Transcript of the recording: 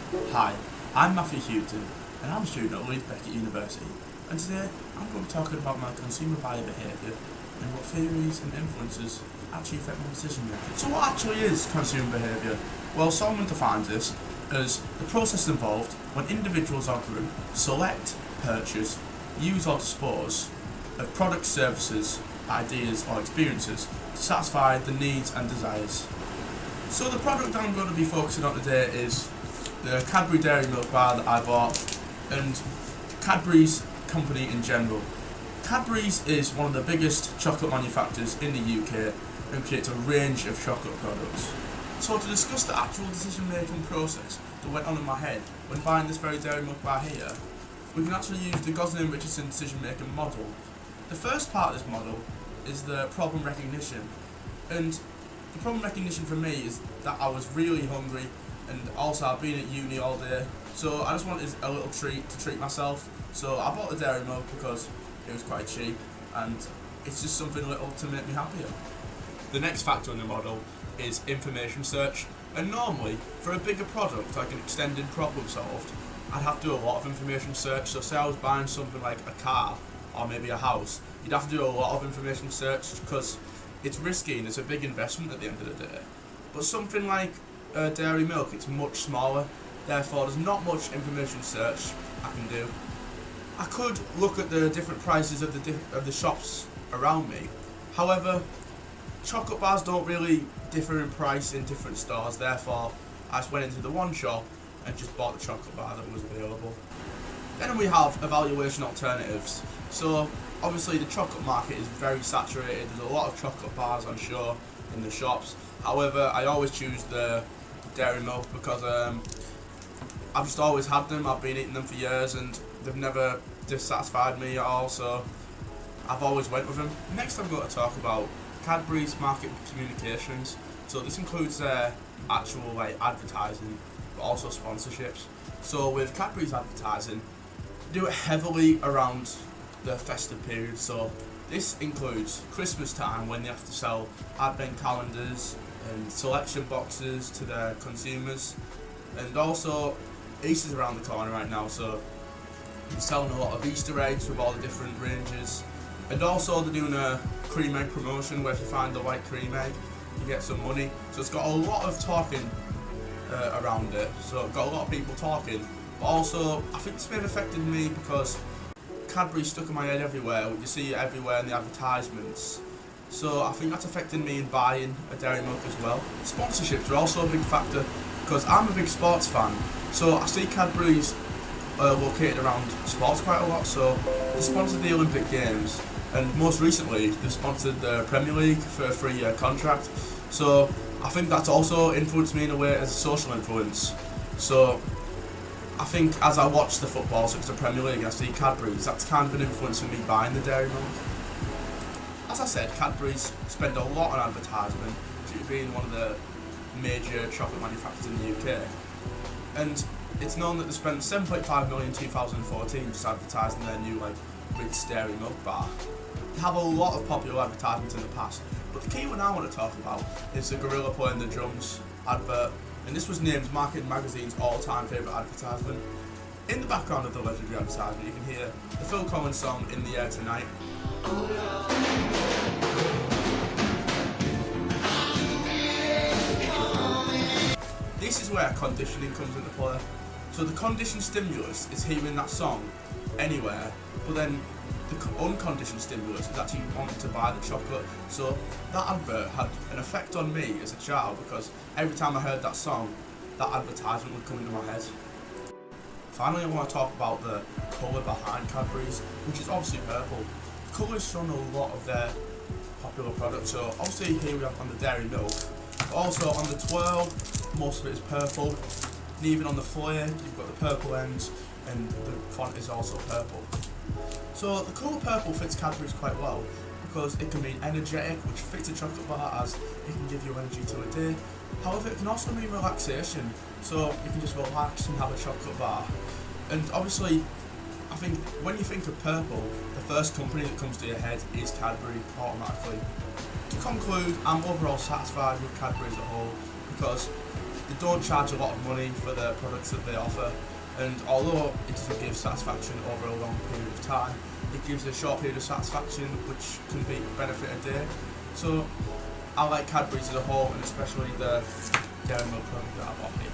Hi, I'm Matthew Houghton, and I'm a student at Leeds Beckett University, and today I'm going to be talking about my consumer buyer behaviour and what theories and influences actually affect my decision making. So what actually is consumer behaviour? Well, Solomon defines this as the process involved when individuals or groups select, purchase, use or dispose of products, services, ideas or experiences to satisfy the needs and desires. So the product I'm going to be focusing on today is the Cadbury Dairy Milk Bar that I bought, and Cadbury's company in general. Cadbury's is one of the biggest chocolate manufacturers in the UK and creates a range of chocolate products. So to discuss the actual decision making process that went on in my head when buying this very dairy milk bar here, we can actually use the Gosnay and Richardson decision making model. The first part of this model is the problem recognition, and the problem recognition for me is that I was really hungry, and also I've been at uni all day, so I just wanted a little treat to treat myself. So I bought the dairy milk because it was quite cheap, and it's just something little to make me happier. The next factor in the model is information search, and normally for a bigger product like an extended problem solved, I'd have to do a lot of information search. So say I was buying something like a car or maybe a house, you'd have to do a lot of information search because it's risky and it's a big investment at the end of the day. But something like dairy milk, it's much smaller, therefore there's not much information search I can do. I could look at the different prices of the shops around me. However, chocolate bars don't really differ in price in different stores, therefore I just went into the one shop and just bought the chocolate bar that was available. Then we have evaluation alternatives. So obviously the chocolate market is very saturated, there's a lot of chocolate bars on show in the shops. However, I always choose the dairy milk because I've just always had them, I've been eating them for years and they've never dissatisfied me at all, so I've always went with them. Next I'm going to talk about Cadbury's market communications. So this includes their actual advertising, but also sponsorships. So with Cadbury's advertising, they do it heavily around the festive period. So this includes Christmas time when they have to sell advent calendars and selection boxes to their consumers, and also Easter's around the corner right now, so they're selling a lot of Easter eggs with all the different ranges, and also they're doing a cream egg promotion where if you find the white cream egg you get some money. So it's got a lot of talking around it, so I've got a lot of people talking, but also I think this may have affected me because Cadbury stuck in my head everywhere, you see it everywhere in the advertisements. So I think that's affecting me in buying a dairy milk as well. Sponsorships are also a big factor because I'm a big sports fan, so I see Cadbury's located around sports quite a lot. So they sponsored the Olympic Games, and most recently they sponsored the Premier League for a 3-year contract. So I think that's also influenced me in a way as a social influence. So I think as I watch the football, such as the Premier League, and I see Cadbury's, that's kind of an influence for me buying the dairy milk. As I said, Cadbury's spend a lot on advertisement due to being one of the major chocolate manufacturers in the UK. And it's known that they spent £7.5 million in 2014 just advertising their new Ritz Dairy Milk Bar. They have a lot of popular advertisements in the past, but the key one I want to talk about is the gorilla playing the drums advert, and this was named Marketing Magazine's all-time favourite advertisement. In the background of the legendary advertisement you can hear the Phil Collins song In the Air Tonight. This is where conditioning comes into play. So the conditioned stimulus is hearing that song anywhere, but then the unconditioned stimulus is actually wanting to buy the chocolate. So that advert had an effect on me as a child because every time I heard that song, that advertisement would come into my head. Finally, I want to talk about the colour behind Cadbury's, which is obviously purple. The colour is shown a lot of their popular products. So obviously here we have on the dairy milk, but also on the twirl, most of it is purple. And even on the flare, you've got the purple ends, and the font is also purple. So the colour purple fits Cadbury's quite well because it can mean energetic, which fits a chocolate bar as it can give you energy to a day. However, it can also mean relaxation, so you can just relax and have a chocolate bar. And obviously, I think when you think of purple, the first company that comes to your head is Cadbury automatically. To conclude, I'm overall satisfied with Cadbury as a whole because They don't charge a lot of money for the products that they offer, and although it doesn't give satisfaction over a long period of time, it gives a short period of satisfaction which can be benefit a day. So I like Cadbury's as a whole, and especially the dairy milk product that I bought here.